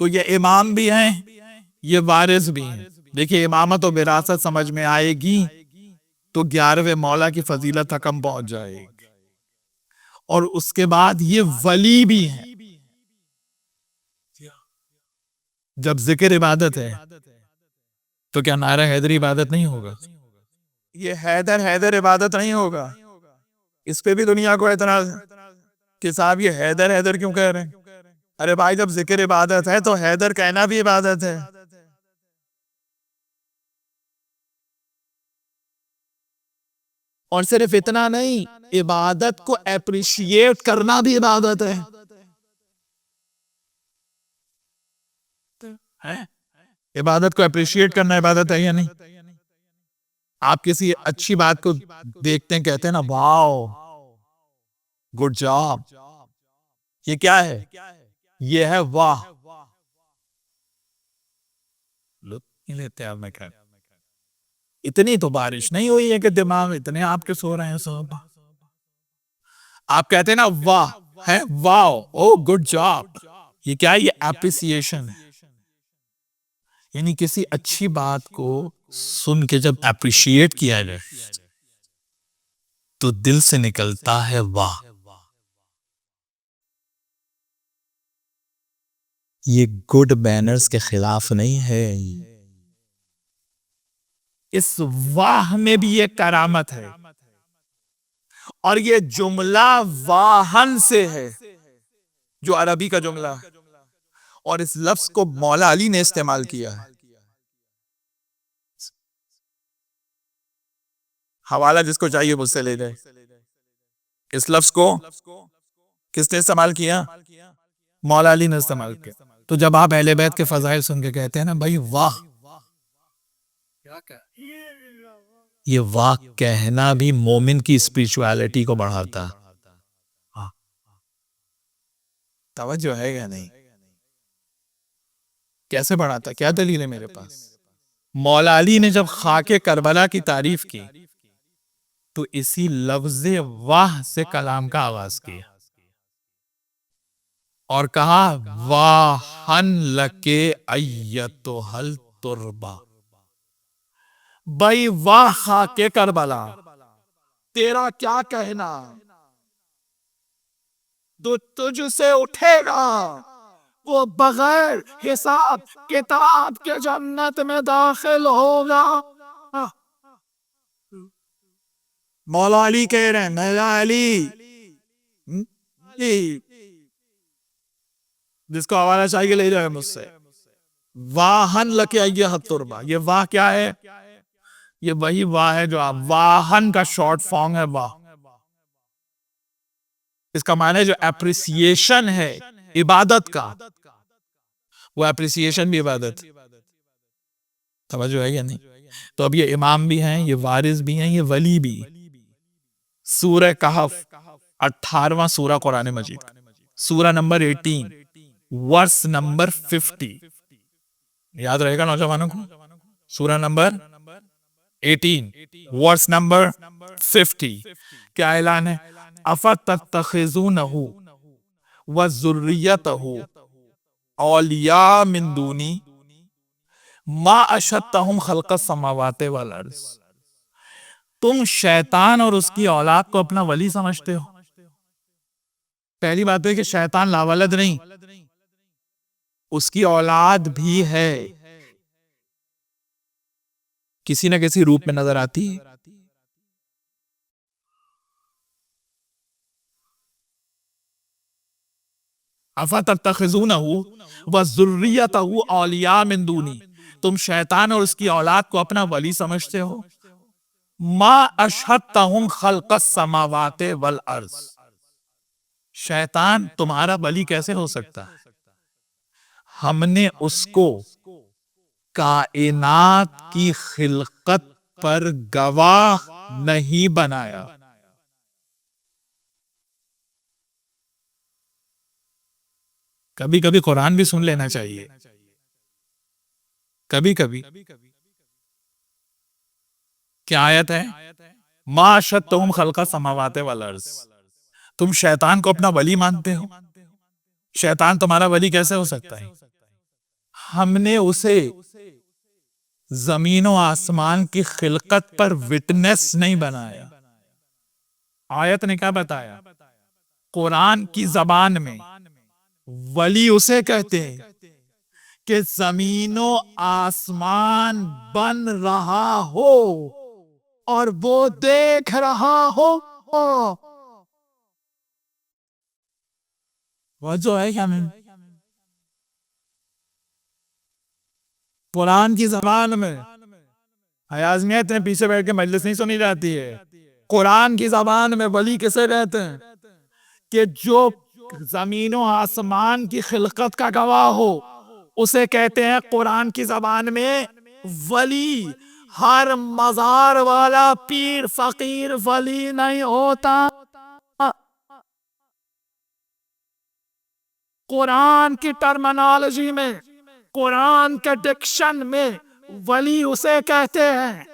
تو یہ امام بھی ہیں، یہ وارث بھی ہیں. دیکھیے امامت و وراثت سمجھ میں آئے گی تو 11ویں مولا کی فضیلت تک ہم پہنچ جائے گی. اور اس کے بعد یہ ولی بھی ہیں. جب ذکر عبادت ہے تو کیا نعرہ حیدری عبادت نہیں ہوگا؟ یہ حیدر حیدر عبادت نہیں ہوگا. اس پہ بھی دنیا کو اعتراض ہے کہ صاحب یہ حیدر حیدر کیوں کہہ رہے ہیں؟ ارے بھائی جب ذکر عبادت ہے تو حیدر کہنا بھی عبادت ہے. اور صرف اتنا نہیں، عبادت کو اپریشیٹ کرنا بھی عبادت ہے. عبادت کو اپریشیٹ کرنا عبادت ہے یا نہیں؟ آپ کسی اچھی بات کو دیکھتے ہیں، کہتے ہیں نا واو گڈ جاب، یہ کیا ہے؟ یہ ہے واہ. لطف نہیں لیتے آپ. میں کہہ اتنی تو بارش نہیں ہوئی ہے کہ دماغ اتنے آپ کے سو رہے ہیں صاحب. آپ کہتے ہیں نا واہ ہے، واو او گڈ جاب. یہ کیا ہے؟ یہ اپریسیشن ہے. یعنی کسی اچھی بات کو سن کے جب اپریشیٹ کیا جائے تو دل سے نکلتا ہے واہ. یہ گڈ مینرز کے خلاف نہیں ہے. اس واہ میں بھی یہ کرامت ہے. اور یہ جملہ واہن سے ہے، جو عربی کا جملہ ہے، اور اس لفظ کو مولا علی نے استعمال کیا ہے. حوالہ جس کو چاہیے مجھ سے لے جائے. اس لفظ کو کس نے استعمال کیا؟ مولا علی نے استعمال کیا. تو جب آپ اہل بیت کے فضائل سن کے کہتے ہیں نا بھائی واہ، یہ واہ کہنا بھی مومن کی اسپریچوالٹی کو بڑھاتا. توجہ ہے یا نہیں؟ کیسے بڑھاتا؟ کیا دلیل ہے میرے پاس؟ مولا علی نے جب خاک کربلا کی تعریف کی تو اسی لفظ واہ سے کلام کا آغاز کیا اور کہا واہن لکے ایتھل تربہ. بھائی واہ خاک کربلا، تیرا کیا کہنا، تو تجھ سے اٹھے گا وہ بغیر حساب کتاب کے جنت میں داخل ہوگا. مولا علی کہہ رہے ہیں، مولا علی جس کو حوالہ چاہیے لے جائے مجھ سے. واہن لکے ایتھل تربہ، یہ واہ کیا ہے؟ یہ وہی واہ ہے جو آپ واہن کا شارٹ فارم ہے. واہ اس کا معنی جو اپریسیشن ہے عبادت کا، وہ اپریسیشن بھی عبادت. توجہ ہے یا نہیں؟ تو اب یہ امام بھی ہیں، یہ وارث بھی ہیں، یہ ولی بھی. سورہ کہف 18واں سورہ قرآن مجید، سورہ نمبر 18 ورس نمبر 50. یاد رہے گا نوجوانوں کو؟ سورہ نمبر 18 ورس نمبر 50. کیا اعلان ہے؟ افتتخذونہ وذریتہ اولیاء من دونی ما اشہدتہم خلق السماوات والارض. تم شیطان اور اس کی اولاد کو اپنا ولی سمجھتے ہو. پہلی بات ہے کہ شیطان لاولد نہیں، اس کی اولاد بھی ہے، کسی نہ کسی روپ میں نظر آتی ہے. افتتخذونہ وذریتہ اولیاء من دونی، تم شیطان اور اس کی اولاد کو اپنا ولی سمجھتے ہو. ما اشہدتہم خلق السماوات والارض، شیطان تمہارا ولی کیسے ہو سکتا ہے؟ ہم نے اس کو کائنات کی خلقت پر گواہ نہیں بنایا. کبھی کبھی قرآن بھی سن لینا چاہیے. کبھی کبھی کیا آیت ہے؟ ما اشہدتہم خلق السماوات والارض. تم شیطان کو اپنا ولی مانتے ہو، شیطان تمہارا ولی کیسے ہو سکتا ہے؟ ہم نے اسے زمین و آسمان کی خلقت پر وٹنس نہیں بنایا. آیت نے کیا بتایا؟ قرآن کی زبان میں ولی اسے کہتے ہیں کہ زمین و آسمان بن رہا ہو اور وہ دیکھ رہا ہو. وہ جو ہے قرآن کی زبان میں حیازمیت میں پیچھے بیٹھ کے مجلس نہیں سنی جاتی ہے. قرآن کی زبان میں ولی کسے کہتے ہیں؟ کہ جو زمین و آسمان کی خلقت کا گواہ ہو اسے کہتے ہیں قرآن کی زبان میں ولی. ہر مزار والا پیر فقیر ولی نہیں ہوتا. قرآن کی ٹرمنالوجی میں، قرآن کے ڈکشن میں ولی اسے کہتے ہیں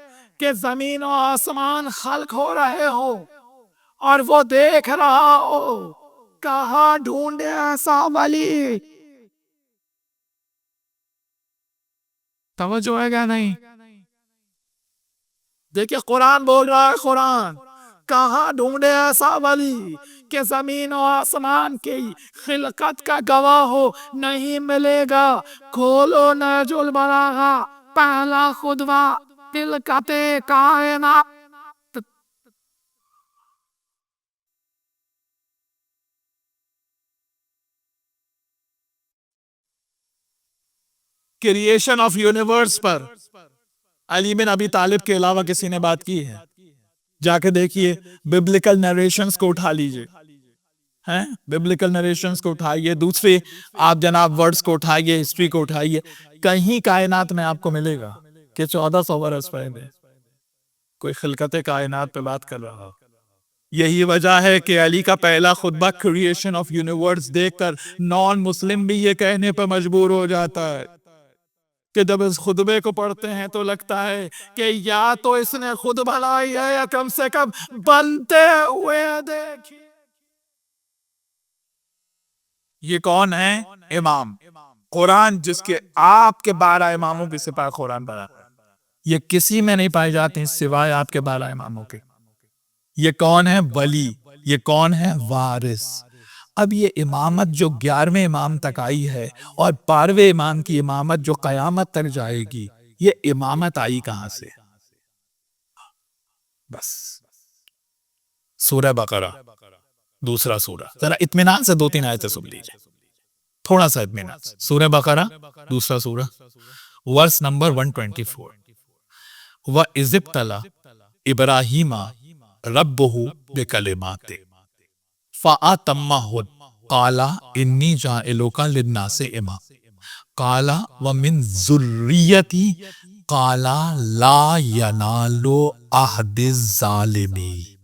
کہ زمین و آسمان خلق ہو رہے ہو اور وہ دیکھ رہا ہو. کہاں ڈھونڈے ایسا ولی؟ توجہ ہے گا نہیں؟ دیکھیں قرآن بول رہا ہے. قرآن کہاں ڈھونڈے ایسا ولی کہ زمین و آسمان کی خلقت کا گواہ ہو؟ نہیں ملے گا. کھولو نہج البلاغہ پہلا خطبہ خلقت کائنات. کریشن آف یونیورس پر علی بن ابی طالب کے علاوہ کسی نے بات کی ہے؟ جا کے دیکھیے ببلیکل نریشنز کو اٹھا لیجئے، ببلیکل نریشنز کو اٹھائیے، دوسرے آپ جناب ورڈز کو اٹھائیے، ہسٹری کو اٹھائیے، کہیں کائنات میں آپ کو ملے گا کہ 1400 برس پہلے کوئی خلقت کائنات پہ بات کر رہا ہو. یہی وجہ ہے کہ علی کا پہلا خطبہ کریشن آف یونیورس دیکھ کر نان مسلم بھی یہ کہنے پہ مجبور ہو جاتا ہے کہ جب اس خطبے کو پڑھتے ہیں تو لگتا ہے کہ یا تو اس نے خود بنائی ہے یا کم سے کم بنتے ہوئے دیکھیں. یہ کون ہے؟ امام. قرآن جس کے آپ کے 12 اماموں کی سپاہ قرآن بنا، یہ کسی میں نہیں پائی جاتی سوائے آپ کے 12 اماموں کے. یہ کون ہے؟ ولی. یہ کون ہے؟ وارث. اب یہ امامت جو 11ویں امام تک آئی ہے اور 12ویں امام کی امامت جو قیامت تک جائے گی، یہ امامت آئی کہاں سے؟ بس سورہ بقرہ دوسرا سورہ، ذرا اطمینان سے 2-3 آیتیں سن لیجئے، تھوڑا سا اطمینان سے. سورہ بقرہ دوسرا سورہ ورس نمبر 124. وَإِذِ ابْتَلَىٰ إِبْرَاهِيمَ رَبُّهُ بِكَلِمَاتٍ فَأَتَمَّهُنَّ قَالَ إِنِّي جَاعِلُكَ لِلنَّاسِ إِمَامًا قَالَ وَمِن ذُرِّيَّتِي قَالَ لَا يَنَالُ عَهْدِ الظَّالِمِينَ.